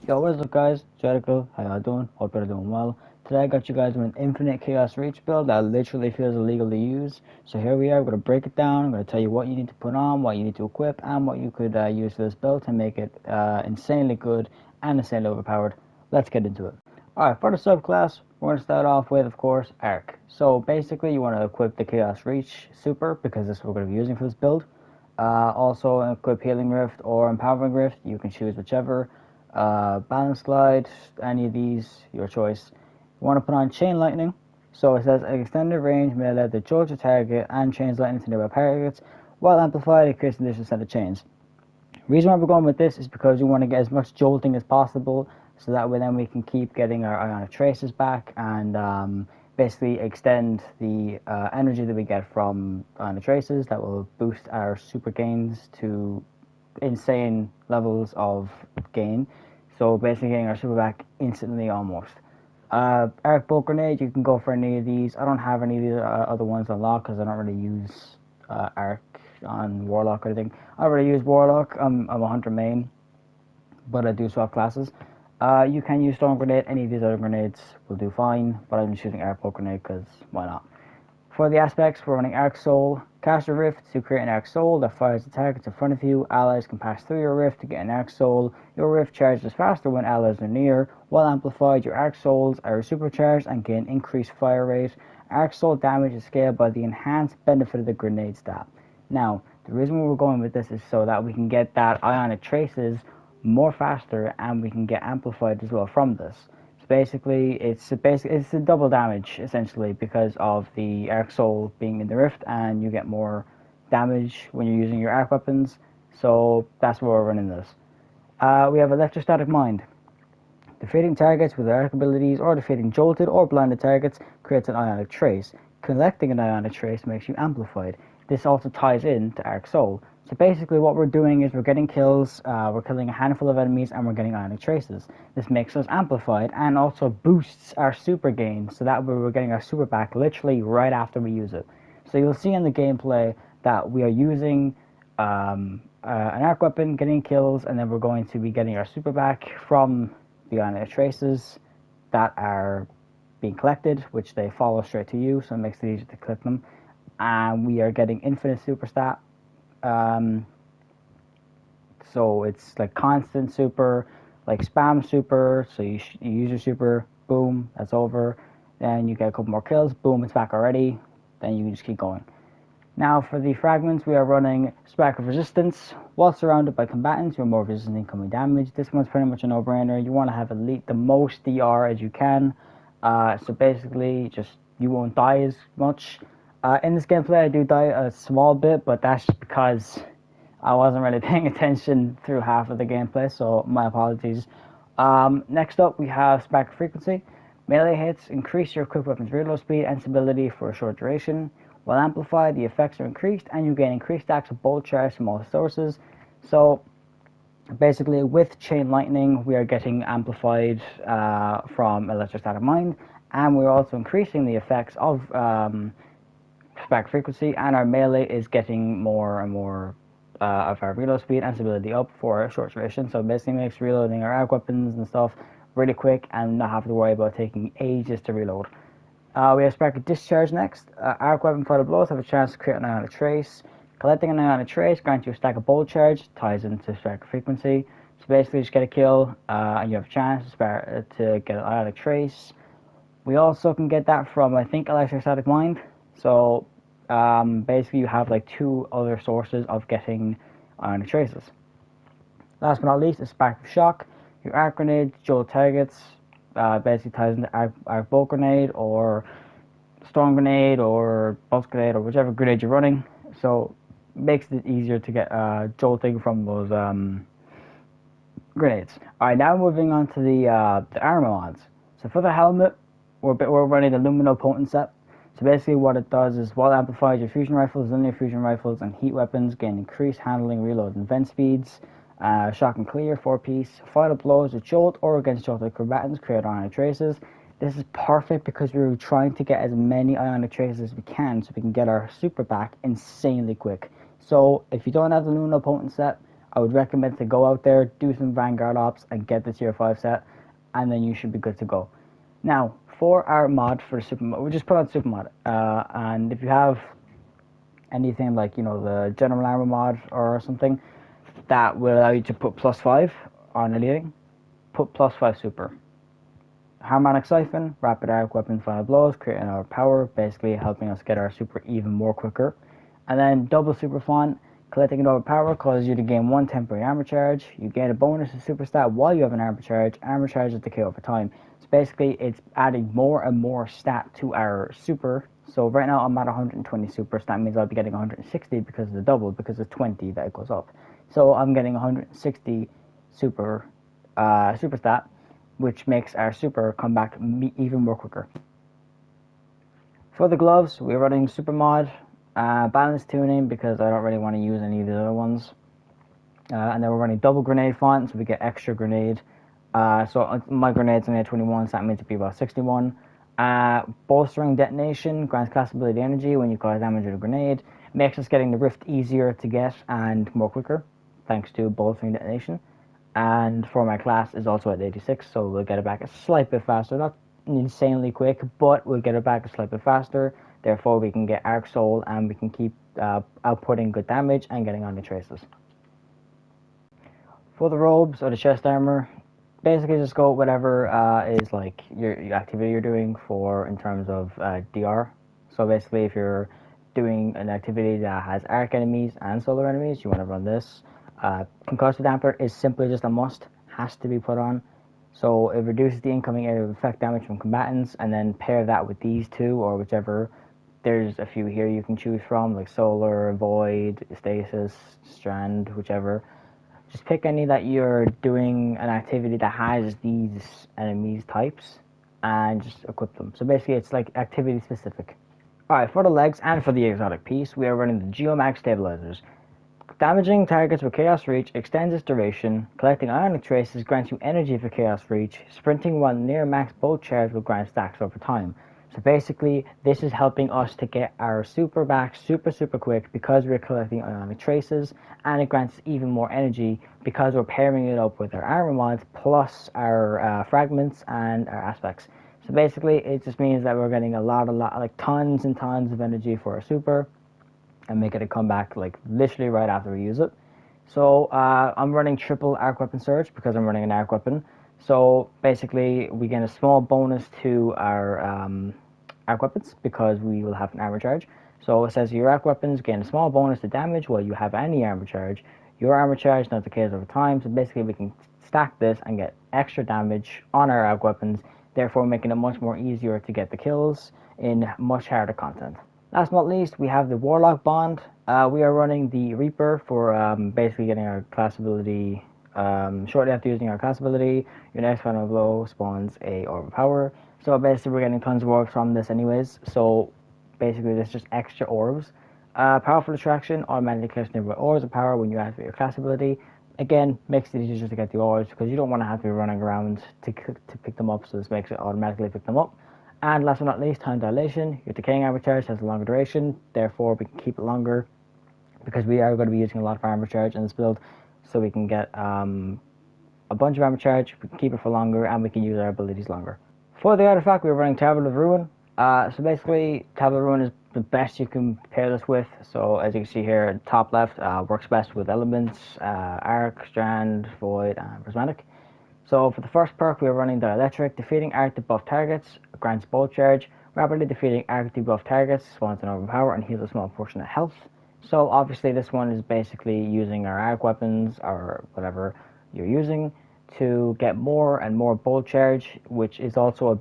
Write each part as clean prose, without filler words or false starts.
Yo, what is up guys? Jericho, how y'all doing? Hope you're doing well. Today I got you guys with an infinite chaos reach build that literally feels illegal to use. So here we are, we're going to break it down. I'm going to tell you what you need to put on, what you need to equip, and what you could use for this build to make it insanely good and insanely overpowered. Let's get into it. Alright, for the subclass, we're going to start off with, of course, Arc. So basically you want to equip the Chaos Reach Super because this is what we're going to be using for this build. Also equip Healing Rift or Empowering Rift, you can choose whichever. Balance Glide, any of these, your choice. You want to put on Chain Lightning. So it says extended range melee that jolt your target and chains lightning to nearby targets, while amplified it creates an additional set of chains. The reason why we're going with this is because we want to get as much jolting as possible, so that way then we can keep getting our Ionic Traces back and basically extend the energy that we get from Ionic Traces. That will boost our super gains to insane levels of gain. So basically getting our super back instantly almost. Arc Bolt Grenade, you can go for any of these. I don't have any of the other ones unlocked because I don't really use Arc on Warlock or anything. I don't really use Warlock. I'm a Hunter main, but I do swap classes. You can use Storm Grenade. Any of these other grenades will do fine, but I'm just using Arc Bolt Grenade because why not? For the aspects, we're running Arc Soul. Cast a rift to create an Arc Soul that fires the targets in front of you. Allies can pass through your rift to get an Arc Soul. Your rift charges faster when allies are near. While amplified, your Arc Souls are supercharged and gain increased fire rate. Arc Soul damage is scaled by the enhanced benefit of the grenade stat. Now, the reason we're going with this is so that we can get that Ionic Traces more faster and we can get amplified as well from this. Basically, it's a double damage essentially because of the Arc Soul being in the Rift, and you get more damage when you're using your arc weapons. So that's where we're running this. We have Electrostatic Mind. Defeating targets with arc abilities or defeating jolted or blinded targets creates an Ionic Trace. Collecting an Ionic Trace makes you amplified. This also ties in to Arc Soul. So basically what we're doing is we're getting kills, we're killing a handful of enemies, and we're getting Ionic Traces. This makes us amplified and also boosts our super gain, so that way we're getting our super back literally right after we use it. So you'll see in the gameplay that we are using an arc weapon, getting kills, and then we're going to be getting our super back from the Ionic Traces that are being collected, which they follow straight to you, so it makes it easier to click them. And we are getting infinite super stat. So it's like constant super, like spam super. So you use your super, boom, that's over. Then you get a couple more kills, boom, it's back already. Then you can just keep going. Now for the fragments, we are running Spark of Resistance. While surrounded by combatants, you're more resistant to incoming damage. This one's pretty much a no-brainer. You want to have the most DR as you can. So basically, just you won't die as much. In this gameplay, I do die a small bit, but that's just because I wasn't really paying attention through half of the gameplay, so my apologies. Next up, we have Spark Frequency. Melee hits increase your equipped weapon's reload speed and stability for a short duration. While amplified, the effects are increased, and you gain increased stacks of bolt charge from all sources. So basically, with Chain Lightning, we are getting amplified from Electrostatic Mind, and we're also increasing the effects of Spark Frequency, and our melee is getting more and more of our reload speed and stability up for a short duration. So basically makes reloading our arc weapons and stuff really quick and not have to worry about taking ages to reload. We have Spark Discharge next. Arc weapon fighter blows have a chance to create an Ionic Trace. Collecting an Ionic Trace grants you a stack of bolt charge, ties into Spark Frequency. So basically just get a kill and you have a chance to get an Ionic Trace. We also can get that from, I think, Electrostatic Mind. So basically you have like two other sources of getting Ionic Traces. Last but not least is Spark of Shock. Your arc grenade, jolt targets, basically ties into arc bolt grenade or storm grenade or pulse grenade or whichever grenade you're running. So makes it easier to get jolting from those grenades. Alright, now moving on to the armor mods. So for the helmet, we're running the Lumino Potent set. So basically what it does is, while amplifies your fusion rifles, linear fusion rifles, and heat weapons gain increased handling, reload, and vent speeds. Shock and clear, 4-piece. Final blows with jolt or against jolted combatants create Ionic Traces. This is perfect because we're trying to get as many Ionic Traces as we can so we can get our super back insanely quick. So if you don't have the Lumino Potent set, I would recommend to go out there, do some Vanguard ops, and get the tier 5 set, and then you should be good to go. Now, for our mod for the super mod, we just put on super mod, and if you have anything like, you know, the general armor mod or something, that will allow you to put +5 on anything, put +5 super. Harmonic Siphon, Rapid Arc Weapon Final Blows, creating our power, basically helping us get our super even more quicker. And then double super font, collecting another power causes you to gain 1 temporary armor charge. You gain a bonus to super stat while you have an armor charge. Armor charges decay over time. So basically, it's adding more and more stat to our super. So right now I'm at 120 super, so that means I'll be getting 160 because of the double, because of 20 that it goes up. So I'm getting 160 super stat, which makes our super come back even more quicker. For the gloves, we're running super mod, balance tuning because I don't really want to use any of the other ones. And then we're running double grenade font, so we get extra grenade. So my grenade's only at 21, so that means it'd be about 61. Bolstering detonation grants class ability energy when you cause damage with a grenade. Makes us getting the rift easier to get and more quicker, thanks to bolstering detonation. And for my class is also at 86, so we'll get it back a slight bit faster, not insanely quick, but we'll get it back a slight bit faster. Therefore, we can get Arc Soul and we can keep outputting good damage and getting on the traces. For the robes or the chest armor, basically just go whatever is like your activity you're doing for in terms of DR. So basically, if you're doing an activity that has arc enemies and solar enemies, you want to run this. Concussive damper is simply just a must, has to be put on. So it reduces the incoming area of effect damage from combatants, and then pair that with these two or whichever. There's a few here you can choose from, like solar, void, stasis, strand, whichever. Just pick any that you're doing an activity that has these enemies types, and just equip them. So basically, it's like activity specific. Alright, for the legs and for the exotic piece, we are running the Geomax stabilizers. Damaging targets with Chaos Reach extends its duration. Collecting Ionic Traces grants you energy for Chaos Reach. Sprinting while near max bolt charge will grant stacks over time. So basically, this is helping us to get our super back super quick because we're collecting Ionic Traces, and it grants even more energy because we're pairing it up with our armor mods plus our fragments and our aspects. So basically, it just means that we're getting a lot, like tons and tons of energy for our super, and make it a comeback like literally right after we use it. So I'm running triple arc weapon surge because I'm running an arc weapon. So basically we get a small bonus to our arc weapons because we will have an armor charge. So it says your arc weapons gain a small bonus to damage while you have any armor charge. Your armor charge now decays over time, so basically we can stack this and get extra damage on our arc weapons, therefore making it much more easier to get the kills in much harder content. Last but not least, we have the Warlock Bond. We are running the Reaper for basically getting our class ability. Shortly after using our class ability, your next final blow spawns a orb of power. So basically we're getting tons of orbs from this anyways. So basically there's just extra orbs. Powerful Attraction automatically collects nearby orbs of power when you activate your class ability. Again, makes it easier to get the orbs because you don't want to have to be running around to pick them up, so this makes it automatically pick them up. And last but not least, Time Dilation. Your decaying armor charge has a longer duration, therefore we can keep it longer because we are going to be using a lot of armor charge in this build, so we can get a bunch of armor charge, we can keep it for longer, and we can use our abilities longer. For the artifact, we're running Tablet of Ruin. So basically, Tablet of Ruin is the best you can pair this with. So as you can see here, top left works best with elements, arc, strand, void, and prismatic. So for the first perk, we are running the electric. Defeating arc debuff targets grants bolt charge. Rapidly defeating arc debuff targets spawns an overpower and heals a small portion of health. So obviously this one is basically using our arc weapons or whatever you're using to get more and more bolt charge, which is also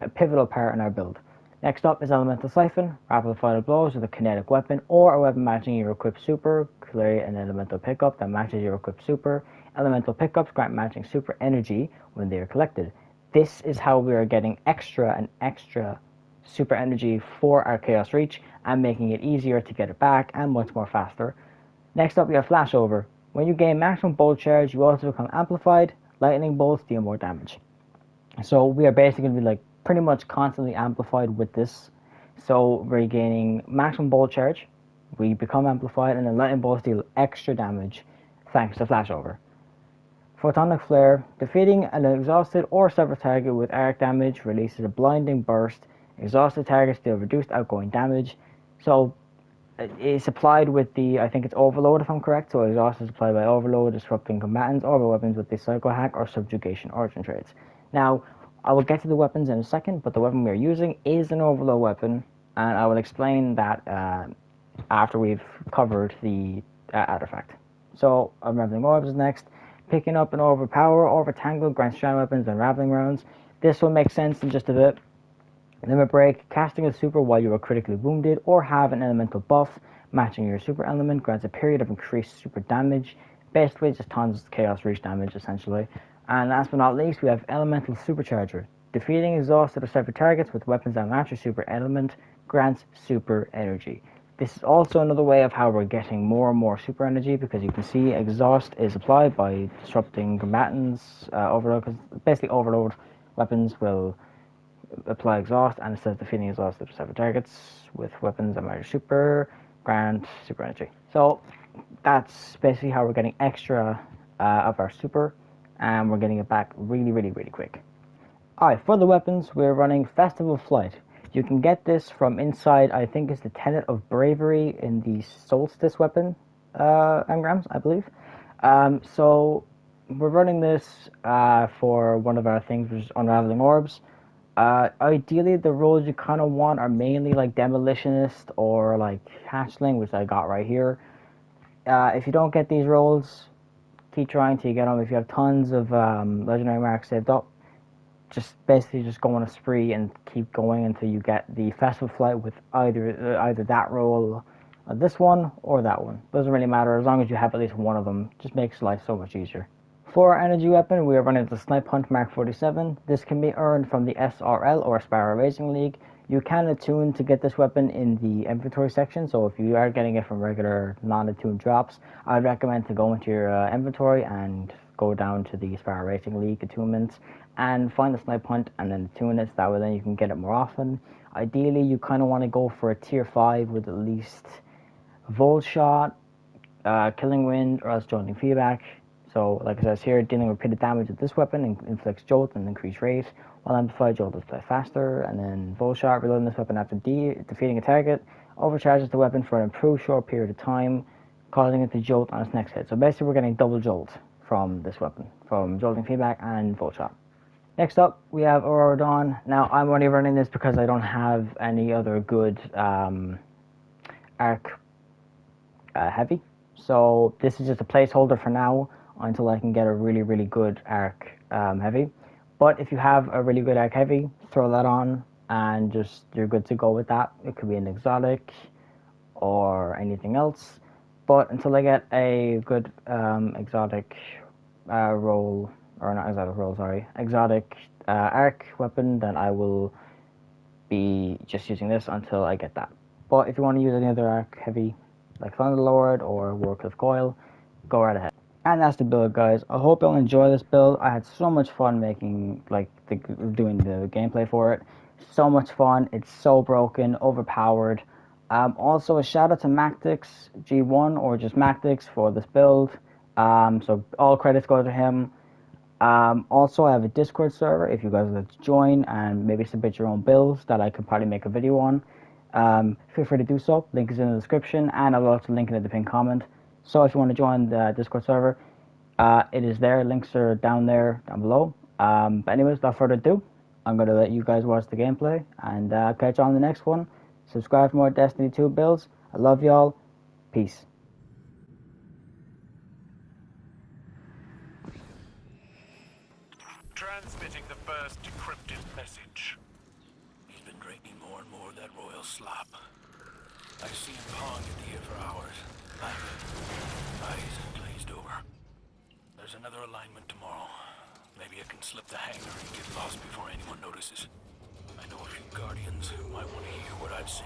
a pivotal part in our build. Next up is Elemental Siphon. Rapid final blows with a kinetic weapon or a weapon matching your equipped super. Create an elemental pickup that matches your equipped super. Elemental pickups grant matching super energy when they are collected. This is how we are getting extra and extra super energy for our Chaos Reach and making it easier to get it back and much more faster. Next up we have Flashover. When you gain maximum bolt charge, you also become amplified. Lightning bolts deal more damage. So we are basically going to be like pretty much constantly amplified with this. So we're gaining maximum bolt charge, we become amplified, and then lightning bolts deal extra damage thanks to flashover. Photonic flare. Defeating an exhausted or severed target with arc damage releases a blinding burst. Exhausted targets deal reduced outgoing damage. So it's applied with the, I think it's Overload if I'm correct. So exhaust is applied by Overload, disrupting combatants or by weapons with the Psycho Hack or Subjugation origin traits. Now, I will get to the weapons in a second, but the weapon we are using is an Overload weapon, and I will explain that after we've covered the artifact. So, Unraveling Orbs is next. Picking up an Overpower, Overtangle grants strand weapons and Raveling rounds. This will make sense in just a bit. Limit Break, casting a super while you are critically wounded or have an elemental buff matching your super element grants a period of increased super damage. Basically, just tons of Chaos Reach damage, essentially. And last but not least, we have Elemental Supercharger. Defeating exhausted or severed targets with weapons that match your super element grants super energy. This is also another way of how we're getting more and more super energy, because you can see exhaust is applied by disrupting combatants. Overload, because basically Overload weapons will apply exhaust, and it says defeating exhausted or severed targets with weapons that match super grant super energy. So that's basically how we're getting extra of our super, and we're getting it back really quick. Alright, for the weapons, we're running Festival Flight. You can get this from inside, I think it's the Tenet of Bravery in the Solstice weapon engrams, I believe. So we're running this for one of our things, which is Unraveling Orbs. Ideally, the roles you kind of want are mainly like Demolitionist or like Hatchling, which I got right here. If you don't get these roles, keep trying till you get them. If you have tons of legendary marks saved up, just basically just go on a spree and keep going until you get the Festival Flight with either that role, this one, or that one. Doesn't really matter, as long as you have at least one of them. Just makes life so much easier. For our energy weapon, we are running the Snipe Hunt Mark 47. This can be earned from the SRL or Sparrow Racing League. You can attune to get this weapon in the inventory section, so if you are getting it from regular non-attuned drops, I'd recommend to go into your inventory and go down to the Sparrow Racing League attunements and find the Snipe Hunt and then attune it, so that way then you can get it more often. Ideally, you kind of want to go for a tier 5 with at least Volt Shot, Killing Wind, or else Jolting Feedback. So, like it says here, dealing repeated damage with this weapon inflicts Jolt and increased rate, while Amplified Jolt is faster, and then Volt Shot, reloading this weapon after defeating a target, overcharges the weapon for an improved short period of time, causing it to jolt on its next hit. So basically we're getting double jolt from this weapon, from Jolting Feedback and Volt Shot. Next up, we have Aurora Dawn. Now, I'm only running this because I don't have any other good arc heavy. So this is just a placeholder for now until I can get a really good arc heavy. But if you have a really good arc heavy, throw that on and just you're good to go with that. It could be an exotic or anything else. But until I get a good exotic roll, or not exotic roll, sorry, exotic arc weapon, then I will be just using this until I get that. But if you want to use any other arc heavy, like Thunderlord or Warcliffe Coil, go right ahead. And that's the build, guys. I hope you'll enjoy this build. I had so much fun making, doing the gameplay for it. So much fun. It's so broken, overpowered. Also, a shout out to Mactix G1 or just Mactix for this build. So all credits go to him. Also, I have a Discord server if you guys would like to join and maybe submit your own builds that I could probably make a video on. Feel free to do so. Link is in the description, and I'll also link it in the pinned comment. So if you want to join the Discord server, it is there. Links are down there, down below. But anyways, without further ado, I'm going to let you guys watch the gameplay, and catch you on the next one. Subscribe for more Destiny 2 builds. I love y'all. Peace. Transmitting the first decrypted message. He's been drinking more and more of that royal slop. I've seen him pawing at the ear for hours. Eyes glazed over. There's another alignment tomorrow. Maybe I can slip the hangar and get lost before anyone notices. I know a few Guardians who might want to hear what I've seen.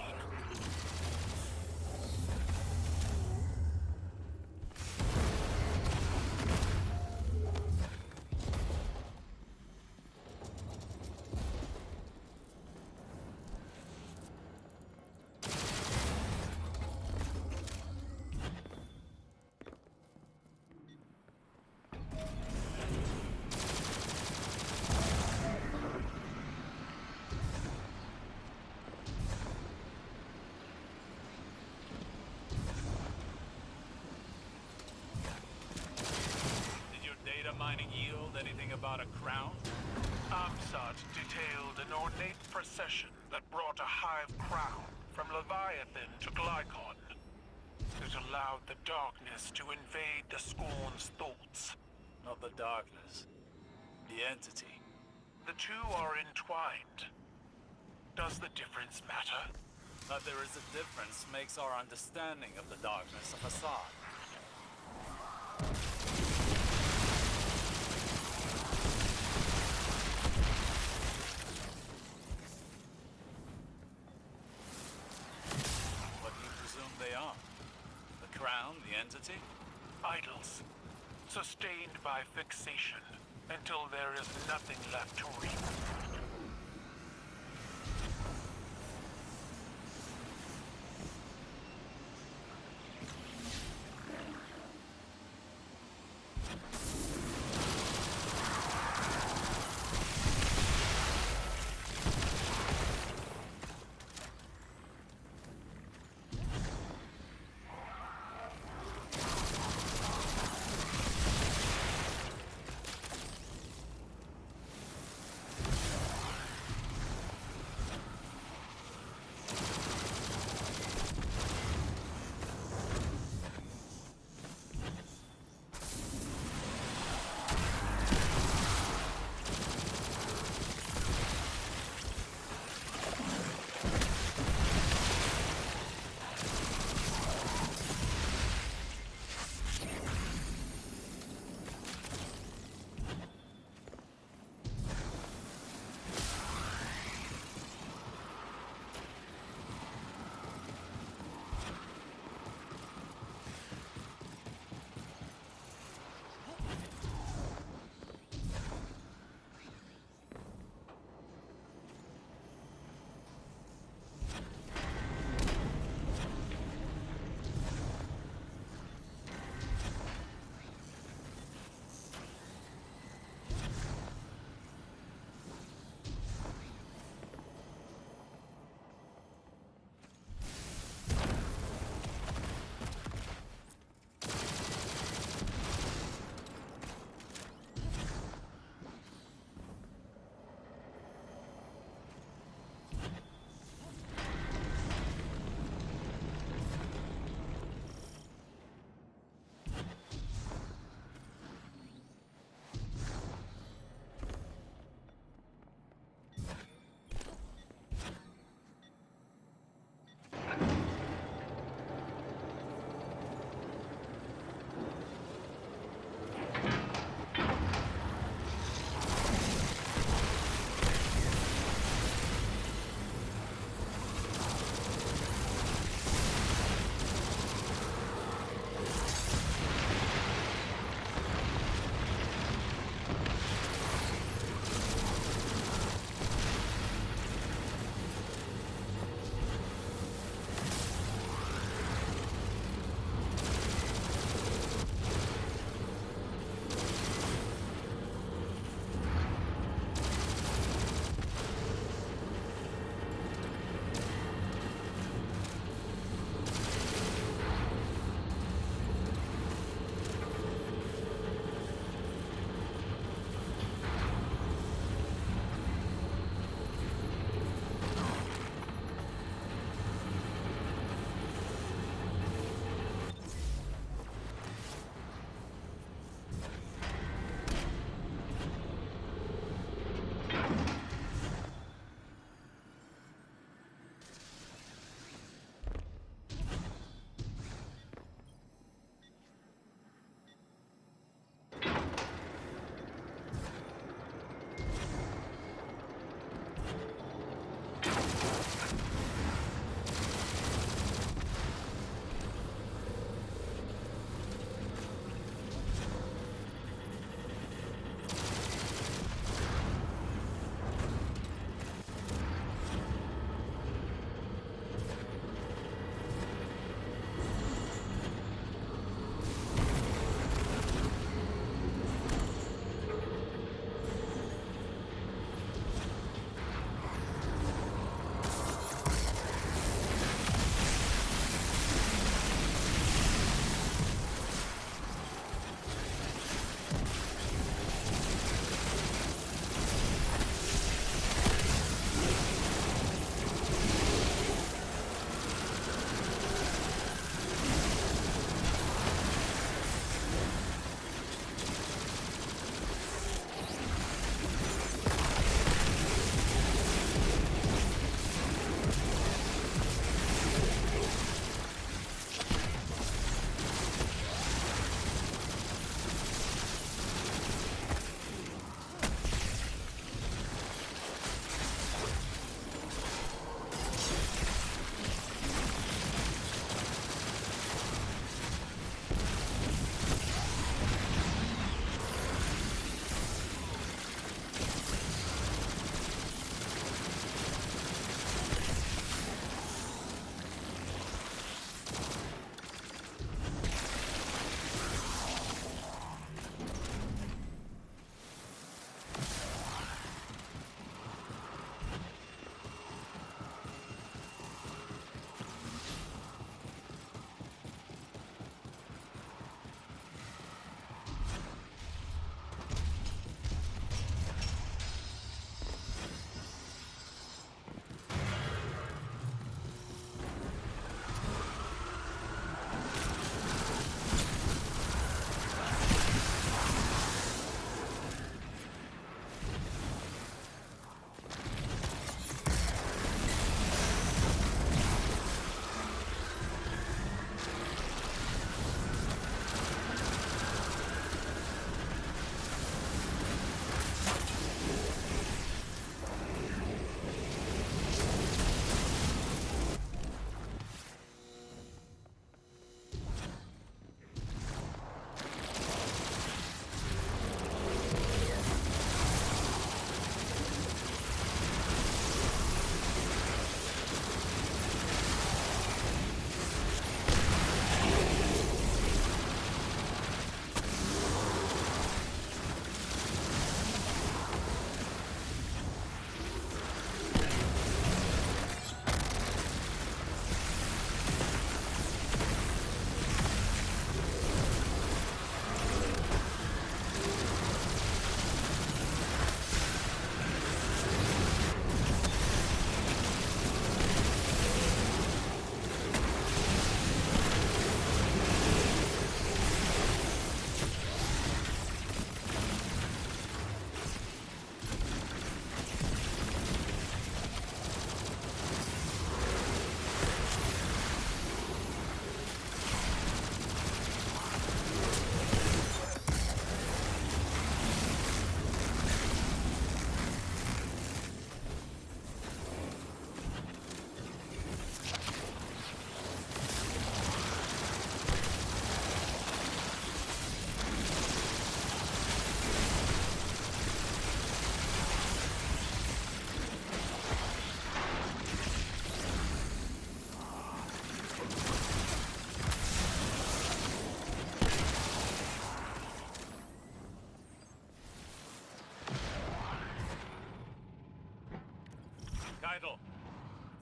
about a crown? Amsat detailed an ornate procession that brought a hive crown from Leviathan to Glykon. It allowed the darkness to invade the Scorn's thoughts. Not the darkness. The entity. The two are entwined. Does the difference matter? That there is a difference makes our understanding of the darkness a facade. What do you presume they are? The crown, the entity? Idols. Sustained by fixation until there is nothing left to reap.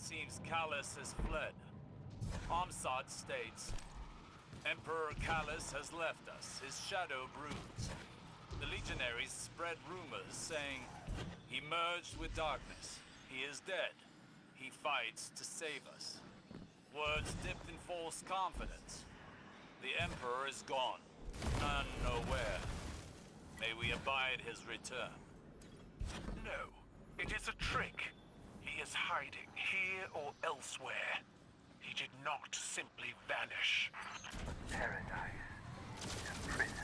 seems Callus has fled. Amsad states, Emperor Callus has left us, his shadow broods. The legionaries spread rumors saying, he merged with darkness, he is dead, he fights to save us. Words dipped in false confidence. The Emperor is gone, none know where. May we abide his return. No, it is a trick. He is hiding here or elsewhere. He did not simply vanish. Paradise and prison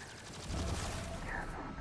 cannot.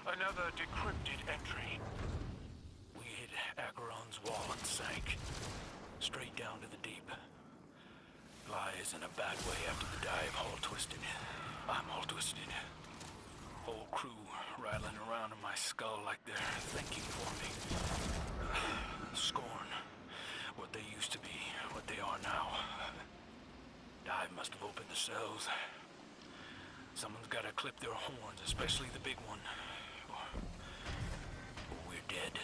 Another decrypted entry. We hit Acheron's wall and sank. Straight down to the deep. Lies in a bad way after the dive, all twisted. I'm all twisted. Whole crew rattling around in my skull like they're thinking for me. Scorn. What they used to be, what they are now. Dive must have opened the cells. Someone's gotta clip their horns, especially the big one. Or we're dead.